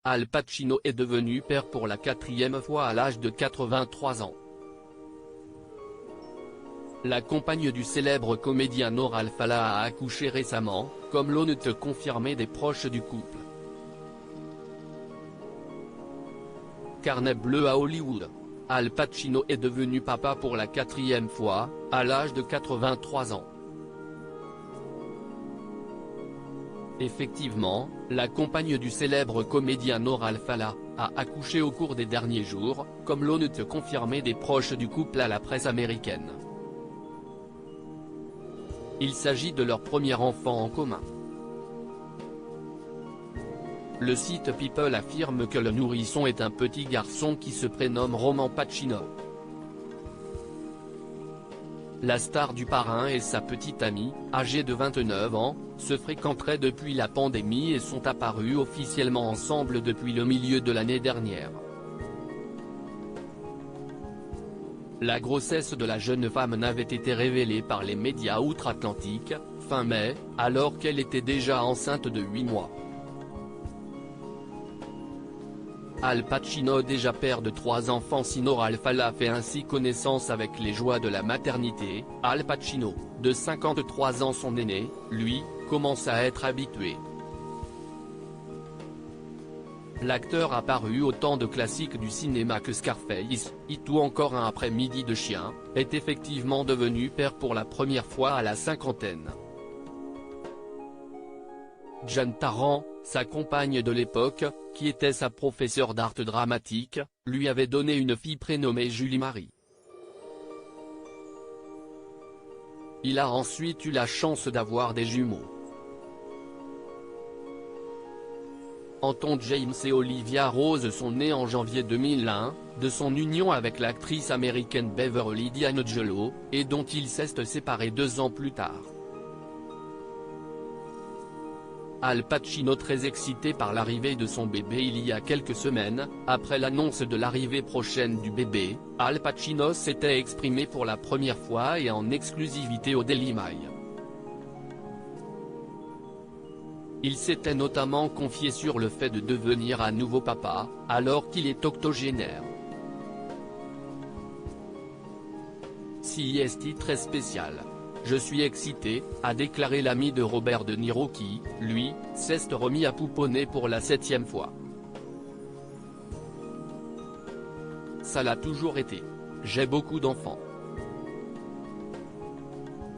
Al Pacino est devenu père pour la 4e fois à l'âge de 83 ans. La compagne du célèbre comédien Noor Al-Fallah a accouché récemment, comme l'ont confirmé des proches du couple. Carnet bleu à Hollywood. Al Pacino est devenu papa pour la 4e fois, à l'âge de 83 ans. Effectivement, la compagne du célèbre comédien Noor Al-Fallah a accouché au cours des derniers jours, comme l'ont confirmé des proches du couple à la presse américaine. Il s'agit de leur premier enfant en commun. Le site People affirme que le nourrisson est un petit garçon qui se prénomme Roman Pacino. La star du parrain et sa petite amie, âgée de 29 ans, se fréquenteraient depuis la pandémie et sont apparus officiellement ensemble depuis le milieu de l'année dernière. La grossesse de la jeune femme n'avait été révélée par les médias outre-Atlantique, fin mai, alors qu'elle était déjà enceinte de 8 mois. Al Pacino, déjà père de 3 enfants. Si Noor Al-Fallah fait ainsi connaissance avec les joies de la maternité, Al Pacino, de 53 ans son aîné, lui, commence à être habitué. L'acteur apparu autant de classiques du cinéma que Scarface, It ou encore Un après-midi de chien, est effectivement devenu père pour la première fois à la cinquantaine. Jeanne Tarrant, sa compagne de l'époque, qui était sa professeure d'art dramatique, lui avait donné une fille prénommée Julie-Marie. Il a ensuite eu la chance d'avoir des jumeaux. Anton James et Olivia Rose sont nés en janvier 2001, de son union avec l'actrice américaine Beverly D'Angelo, et dont il s'est séparé 2 ans plus tard. Al Pacino, très excité par l'arrivée de son bébé il y a quelques semaines, après l'annonce de l'arrivée prochaine du bébé, Al Pacino s'était exprimé pour la première fois et en exclusivité au Daily Mail. Il s'était notamment confié sur le fait de devenir à nouveau papa, alors qu'il est octogénaire. C'est très spécial. Je suis excité, a déclaré l'ami de Robert De Niro qui, lui, s'est remis à pouponner pour la 7e fois. Ça l'a toujours été. J'ai beaucoup d'enfants.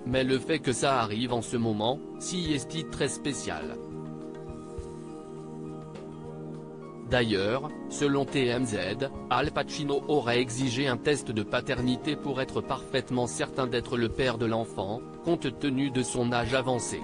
Mais le fait que ça arrive en ce moment, c'est très spécial. D'ailleurs, selon TMZ, Al Pacino aurait exigé un test de paternité pour être parfaitement certain d'être le père de l'enfant, compte tenu de son âge avancé.